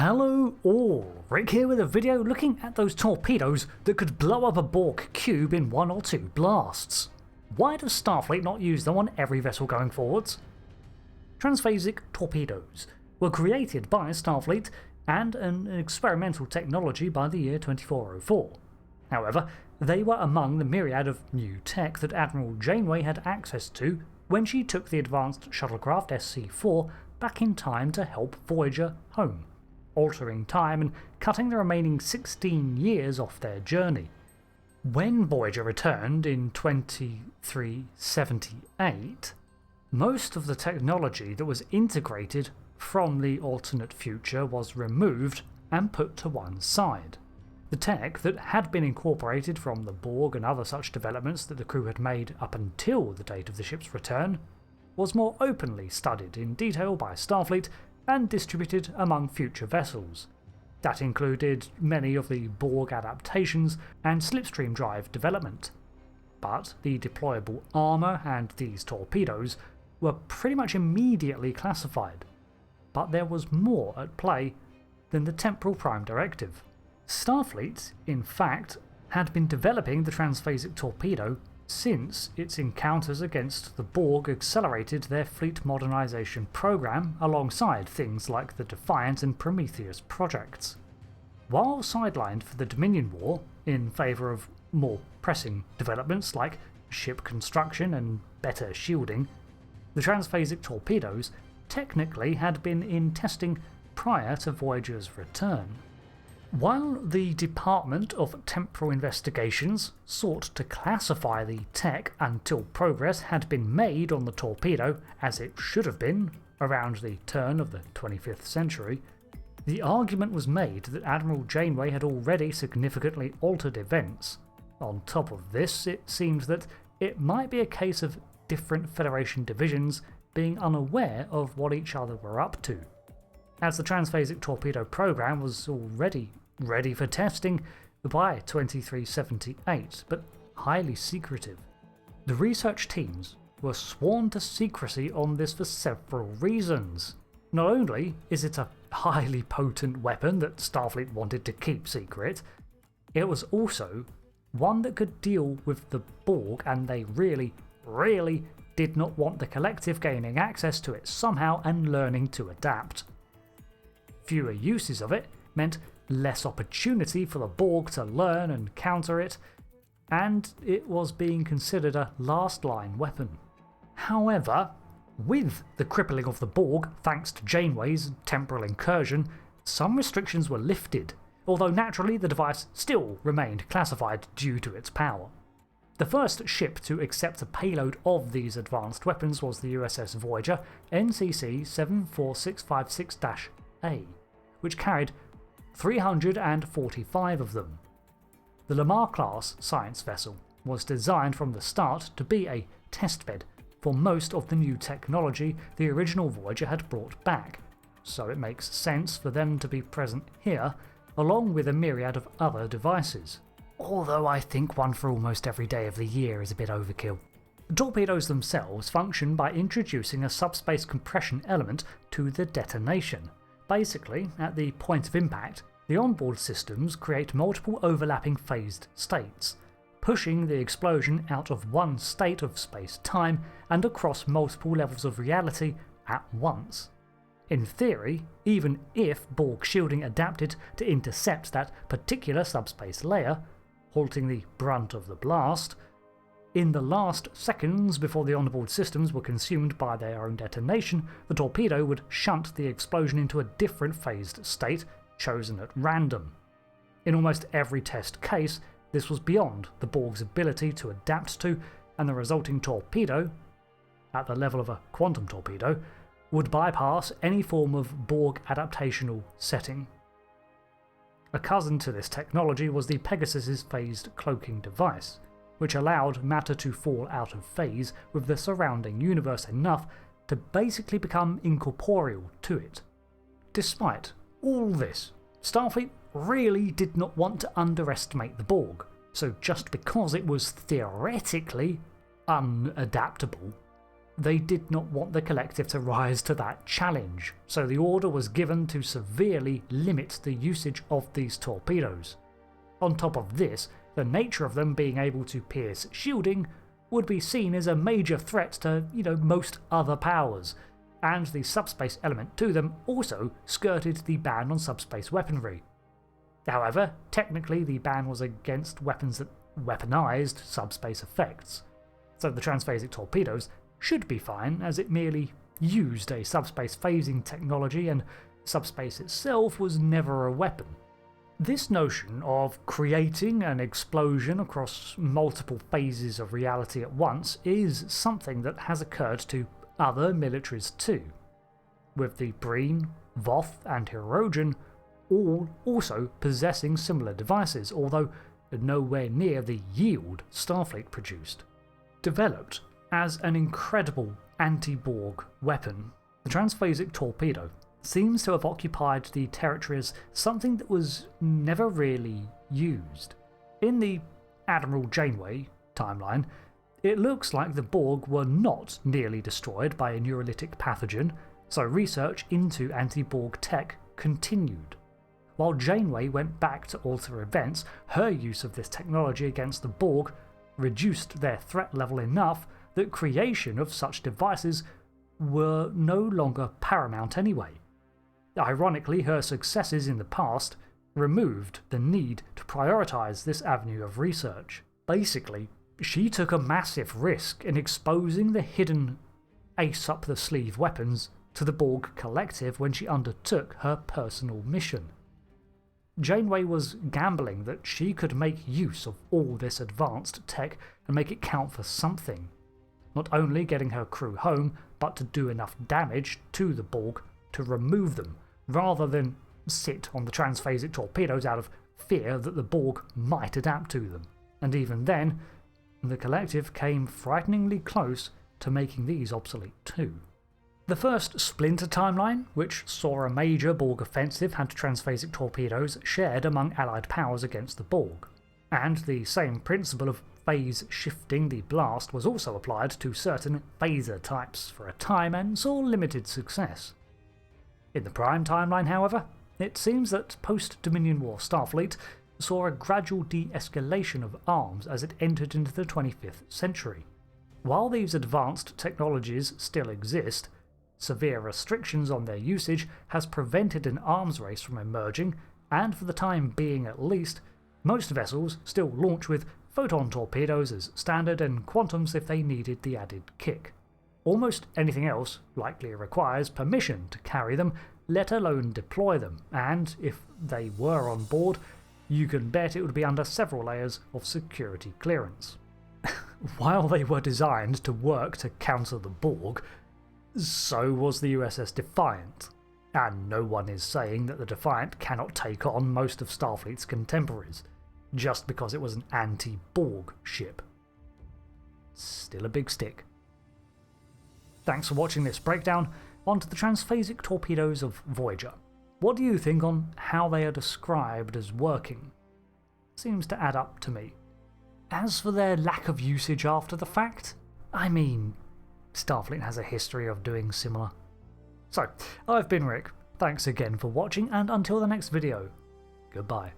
Hello all, Rick here with a video looking at those torpedoes that could blow up a Borg Cube in 1 or 2 blasts. Why does Starfleet not use them on every vessel going forwards? Transphasic torpedoes were created by Starfleet and an experimental technology by the year 2404. However, they were among the myriad of new tech that Admiral Janeway had access to when she took the advanced shuttlecraft SC-4 back in time to help Voyager home, altering time and cutting the remaining 16 years off their journey. When Voyager returned in 2378, most of the technology that was integrated from the alternate future was removed and put to one side. The tech that had been incorporated from the Borg and other such developments that the crew had made up until the date of the ship's return was more openly studied in detail by Starfleet and distributed among future vessels. That included many of the Borg adaptations and slipstream drive development. But the deployable Armour and these torpedoes were pretty much immediately classified. But there was more at play than the Temporal Prime Directive. Starfleet, in fact, had been developing the transphasic torpedo since its encounters against the Borg accelerated their fleet modernisation program alongside things like the Defiant and Prometheus projects. While sidelined for the Dominion War in favour of more pressing developments like ship construction and better shielding, the transphasic torpedoes technically had been in testing prior to Voyager's return. While the Department of Temporal Investigations sought to classify the tech until progress had been made on the torpedo as it should have been around the turn of the 25th century, the argument was made that Admiral Janeway had already significantly altered events. On top of this, it seemed that it might be a case of different Federation divisions being unaware of what each other were up to, as the transphasic torpedo program was already ready for testing by 2378, but highly secretive. The research teams were sworn to secrecy on this for several reasons. Not only is it a highly potent weapon that Starfleet wanted to keep secret, it was also one that could deal with the Borg, and they really did not want the collective gaining access to it somehow and learning to adapt. Fewer uses of it meant less opportunity for the Borg to learn and counter it, and it was being considered a last-line weapon. However, with the crippling of the Borg thanks to Janeway's temporal incursion, some restrictions were lifted, although naturally the device still remained classified due to its power. The first ship to accept a payload of these advanced weapons was the USS Voyager NCC 74656-A, which carried 345 of them. The Lamar-class science vessel was designed from the start to be a testbed for most of the new technology the original Voyager had brought back, so it makes sense for them to be present here, along with a myriad of other devices. Although I think one for almost every day of the year is a bit overkill. The torpedoes themselves function by introducing a subspace compression element to the detonation. Basically, at the point of impact, the onboard systems create multiple overlapping phased states, pushing the explosion out of one state of space-time and across multiple levels of reality at once. In theory, even if Borg shielding adapted to intercept that particular subspace layer, halting the brunt of the blast, in the last seconds before the onboard systems were consumed by their own detonation, the torpedo would shunt the explosion into a different phased state, chosen at random. In almost every test case, this was beyond the Borg's ability to adapt to, and the resulting torpedo, at the level of a quantum torpedo, would bypass any form of Borg adaptational setting. A cousin to this technology was the Pegasus's phased cloaking device, which allowed matter to fall out of phase with the surrounding universe enough to basically become incorporeal to it. Despite all this, Starfleet really did not want to underestimate the Borg, so just because it was theoretically unadaptable They did not want the Collective to rise to that challenge, so the order was given to severely limit the usage of these torpedoes. On top of this, the nature of them being able to pierce shielding would be seen as a major threat to, most other powers, and the subspace element to them also skirted the ban on subspace weaponry. However, technically the ban was against weapons that weaponized subspace effects, so the transphasic torpedoes should be fine as it merely used a subspace phasing technology and subspace itself was never a weapon. This notion of creating an explosion across multiple phases of reality at once is something that has occurred to other militaries too, with the Breen, Voth and Hirogen all also possessing similar devices, although nowhere near the yield Starfleet produced. Developed as an incredible anti-Borg weapon, the transphasic torpedo seems to have occupied the territory as something that was never really used. In the Admiral Janeway timeline, it looks like the Borg were not nearly destroyed by a neurolytic pathogen, so research into anti-Borg tech continued. While Janeway went back to alter events, her use of this technology against the Borg reduced their threat level enough that creation of such devices were no longer paramount anyway. Ironically, her successes in the past removed the need to prioritize this avenue of research. Basically, she took a massive risk in exposing the hidden ace-up-the-sleeve weapons to the Borg Collective when she undertook her personal mission. Janeway was gambling that she could make use of all this advanced tech and make it count for something, not only getting her crew home, but to do enough damage to the Borg to remove them, rather than sit on the transphasic torpedoes out of fear that the Borg might adapt to them. And even then, the Collective came frighteningly close to making these obsolete too. The first Splinter timeline, which saw a major Borg offensive, had transphasic torpedoes shared among Allied powers against the Borg, and the same principle of phase shifting the blast was also applied to certain phaser types for a time and saw limited success. In the Prime timeline, however, it seems that post-Dominion War Starfleet saw a gradual de-escalation of arms as it entered into the 25th century. While these advanced technologies still exist, severe restrictions on their usage has prevented an arms race from emerging, and for the time being at least, most vessels still launch with photon torpedoes as standard and quantums if they needed the added kick. Almost anything else likely requires permission to carry them, let alone deploy them, and if they were on board, you can bet it would be under several layers of security clearance. While they were designed to work to counter the Borg, so was the USS Defiant, and no one is saying that the Defiant cannot take on most of Starfleet's contemporaries, just because it was an anti-Borg ship. Still a big stick. Thanks for watching this breakdown onto the transphasic torpedoes of Voyager. What do you think on how they are described as working? Seems to add up to me. As for their lack of usage after the fact, I mean, Starfleet has a history of doing similar. So, I've been Rick, thanks again for watching, and until the next video, goodbye.